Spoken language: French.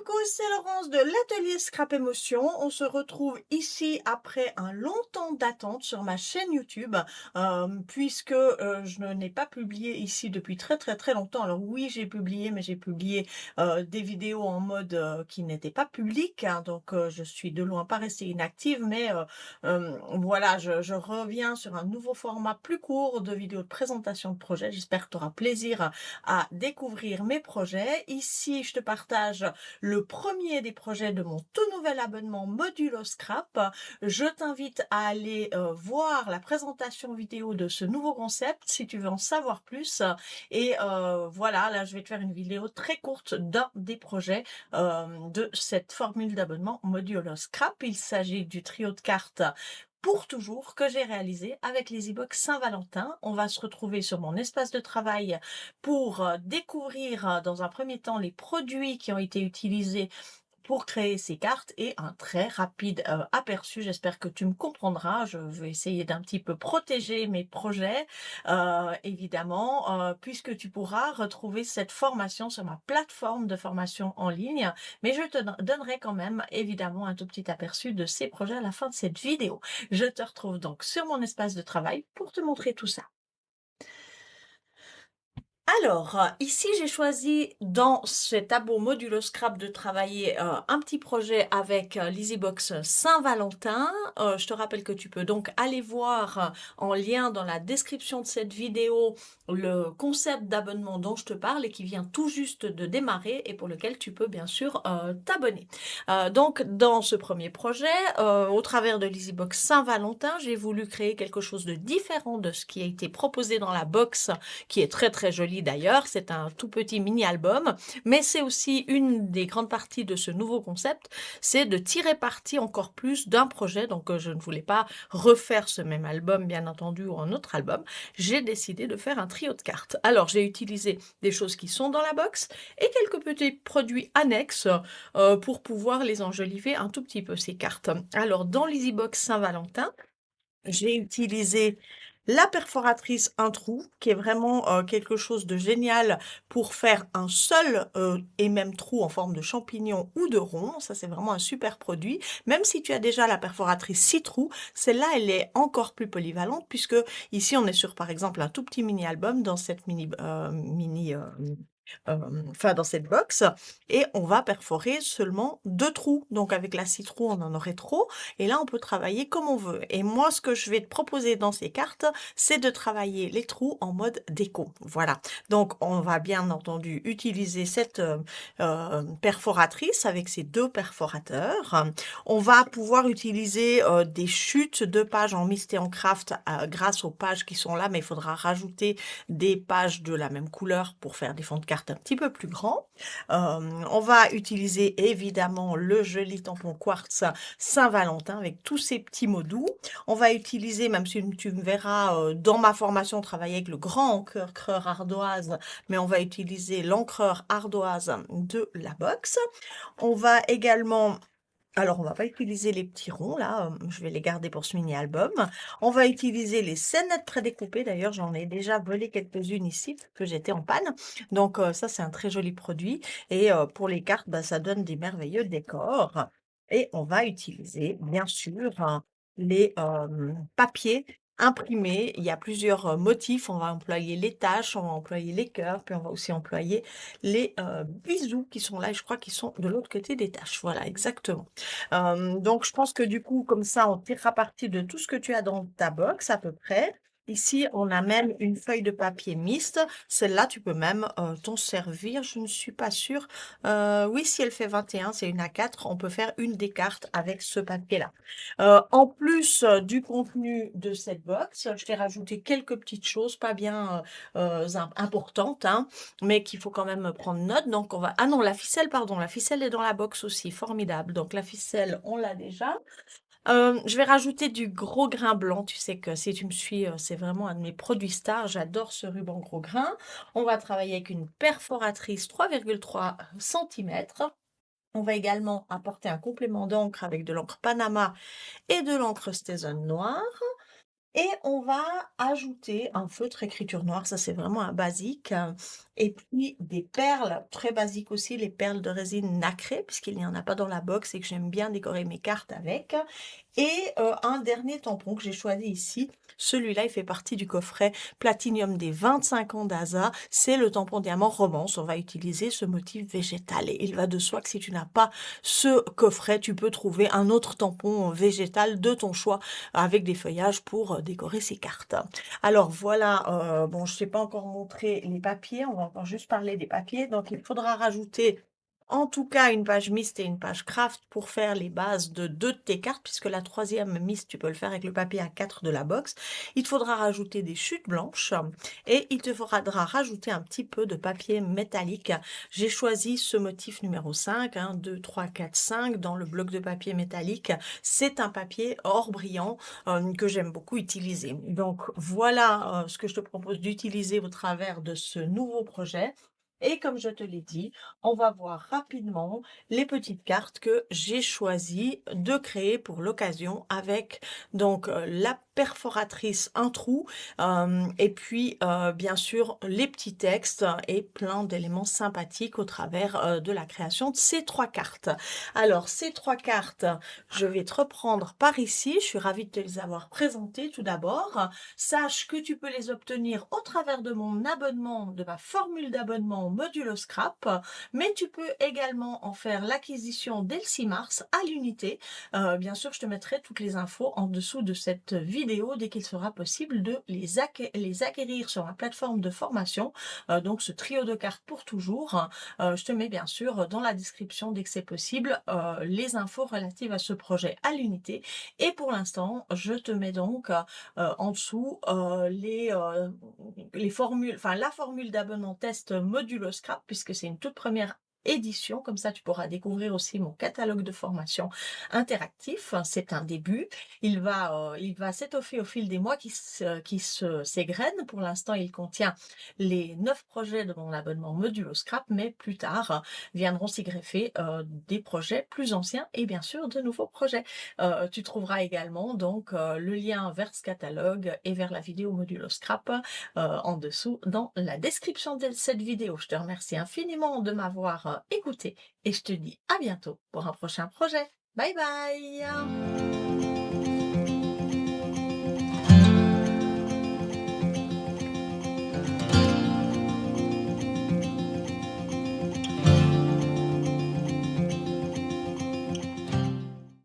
Coucou, c'est Laurence de l'atelier Scrap Émotion. On se retrouve ici après un long temps d'attente sur ma chaîne YouTube, puisque je n'ai pas publié ici depuis très longtemps. Alors oui, j'ai publié, mais j'ai publié des vidéos en mode qui n'était pas public, hein, donc je suis de loin pas restée inactive, mais voilà, je reviens sur un nouveau format plus court de vidéos de présentation de projet. J'espère que tu auras plaisir à découvrir mes projets. Ici, je te partage le premier des projets de mon tout nouvel abonnement Modulo Scrap. Je t'invite à aller voir la présentation vidéo de ce nouveau concept si tu veux en savoir plus. Et voilà, là je vais te faire une vidéo très courte d'un des projets de cette formule d'abonnement Modulo Scrap. Il s'agit du trio de cartes pour toujours que j'ai réalisé avec les e-box Saint-Valentin. On va se retrouver sur mon espace de travail pour découvrir dans un premier temps les produits qui ont été utilisés pour créer ces cartes et un très rapide aperçu. J'espère que tu me comprendras. Je vais essayer d'un petit peu protéger mes projets, évidemment, puisque tu pourras retrouver cette formation sur ma plateforme de formation en ligne. Mais je te donnerai quand même, évidemment, un tout petit aperçu de ces projets à la fin de cette vidéo. Je te retrouve donc sur mon espace de travail pour te montrer tout ça. Alors, ici, j'ai choisi dans cet abo modulo scrap de travailler un petit projet avec l'EasyBox Saint-Valentin. Je te rappelle que tu peux donc aller voir en lien dans la description de cette vidéo le concept d'abonnement dont je te parle et qui vient tout juste de démarrer et pour lequel tu peux bien sûr t'abonner. Donc, dans ce premier projet, au travers de l'EasyBox Saint-Valentin, j'ai voulu créer quelque chose de différent de ce qui a été proposé dans la box qui est très joli d'ailleurs. C'est un tout petit mini-album, mais c'est aussi une des grandes parties de ce nouveau concept, c'est de tirer parti encore plus d'un projet. Donc je ne voulais pas refaire ce même album, bien entendu, ou un autre album. J'ai décidé de faire un trio de cartes. Alors j'ai utilisé des choses qui sont dans la box et quelques petits produits annexes pour pouvoir les enjoliver un tout petit peu, ces cartes. Alors dans l'EasyBox Saint-Valentin, j'ai utilisé la perforatrice un trou, qui est vraiment quelque chose de génial pour faire un seul et même trou en forme de champignon ou de rond. Ça, c'est vraiment un super produit. Même si tu as déjà la perforatrice 6 trous, celle-là, elle est encore plus polyvalente puisque ici, on est sur, par exemple, un tout petit mini-album dans cette enfin dans cette box, et on va perforer seulement 2 trous. Donc avec la 6 trous, on en aurait trop. Et là, on peut travailler comme on veut. Et moi, ce que je vais te proposer dans ces cartes, c'est de travailler les trous en mode déco. Voilà. Donc, on va bien entendu utiliser cette perforatrice avec ces 2 perforateurs. On va pouvoir utiliser des chutes de pages en mist et en craft grâce aux pages qui sont là, mais il faudra rajouter des pages de la même couleur pour faire des fonds de cartes un petit peu plus grands. On va utiliser évidemment le joli tampon quartz Saint-Valentin avec tous ces petits mots doux. On va utiliser, même si tu me verras dans ma formation travailler avec le grand encreur ardoise, mais on va utiliser l'encreur ardoise de la box. On va également... Alors, on va pas utiliser les petits ronds, là, je vais les garder pour ce mini-album. On va utiliser les scénettes prédécoupées. D'ailleurs, j'en ai déjà volé quelques-unes ici, parce que j'étais en panne. Donc, ça, c'est un très joli produit. Et pour les cartes, bah, ça donne des merveilleux décors. Et on va utiliser, bien sûr, hein, les papiers imprimés. Il y a plusieurs motifs. On va employer les taches, on va employer les cœurs, puis on va aussi employer les bisous qui sont là. Et je crois qu'ils sont de l'autre côté des taches. Voilà, exactement. Donc je pense que du coup, comme ça, on tirera parti de tout ce que tu as dans ta box à peu près. Ici, on a même une feuille de papier mixte. Celle-là, tu peux même t'en servir. Je ne suis pas sûre. Oui, si elle fait 21, c'est une A4. On peut faire une des cartes avec ce papier-là. En plus du contenu de cette box, je t'ai rajouté quelques petites choses, pas bien importantes, hein, mais qu'il faut quand même prendre note. Donc, on va... Ah non, la ficelle, pardon. La ficelle est dans la box aussi. Formidable. Donc, la ficelle, on l'a déjà. Je vais rajouter du gros grain blanc. Tu sais que si tu me suis, c'est vraiment un de mes produits stars. J'adore ce ruban gros grain. On va travailler avec une perforatrice 3,3 cm. On va également apporter un complément d'encre avec de l'encre Panama et de l'encre Stézone noire. et on va ajouter un feutre écriture noire, ça c'est vraiment un basique, et puis des perles, très basiques aussi, les perles de résine nacrée, puisqu'il n'y en a pas dans la box et que j'aime bien décorer mes cartes avec. Et un dernier tampon que j'ai choisi ici, celui-là il fait partie du coffret Platinium des 25 ans d'Asa, c'est le tampon diamant romance, on va utiliser ce motif végétal et il va de soi que si tu n'as pas ce coffret, tu peux trouver un autre tampon végétal de ton choix avec des feuillages pour décorer ces cartes. Alors voilà, bon je t'ai pas encore montré les papiers, on va encore juste parler des papiers, donc il faudra rajouter en tout cas une page mixte et une page craft pour faire les bases de 2 de tes cartes, puisque la troisième mixte, tu peux le faire avec le papier A4 de la box. Il te faudra rajouter des chutes blanches et il te faudra rajouter un petit peu de papier métallique. J'ai choisi ce motif numéro 5, 1, 2, 3, 4, 5 dans le bloc de papier métallique. C'est un papier or brillant que j'aime beaucoup utiliser. Donc voilà ce que je te propose d'utiliser au travers de ce nouveau projet. Et comme je te l'ai dit, on va voir rapidement les petites cartes que j'ai choisi de créer pour l'occasion avec donc la perforatrice un trou et puis bien sûr les petits textes et plein d'éléments sympathiques au travers de la création de ces 3 cartes. Alors ces 3 cartes, je vais te reprendre par ici. Je suis ravie de te les avoir présentées tout d'abord. Sache que tu peux les obtenir au travers de mon abonnement, de ma formule d'abonnement Modulo Scrap, mais tu peux également en faire l'acquisition dès le 6 mars à l'unité. Bien sûr, je te mettrai toutes les infos en dessous de cette vidéo dès qu'il sera possible de les acquérir sur ma plateforme de formation. Donc ce trio de cartes pour toujours. Je te mets bien sûr dans la description dès que c'est possible les infos relatives à ce projet à l'unité. Et pour l'instant, je te mets donc en dessous les formules, enfin la formule d'abonnement test Modulo Scrap, puisque c'est une toute première édition, comme ça tu pourras découvrir aussi mon catalogue de formation interactif. C'est un début, il va s'étoffer au fil des mois qui s'égrènent. Pour l'instant, il contient les 9 projets de mon abonnement Modulo Scrap, mais plus tard viendront s'y greffer des projets plus anciens et bien sûr de nouveaux projets. Tu trouveras également donc le lien vers ce catalogue et vers la vidéo Modulo Scrap en dessous dans la description de cette vidéo. Je te remercie infiniment de m'avoir écouté et je te dis à bientôt pour un prochain projet. Bye bye!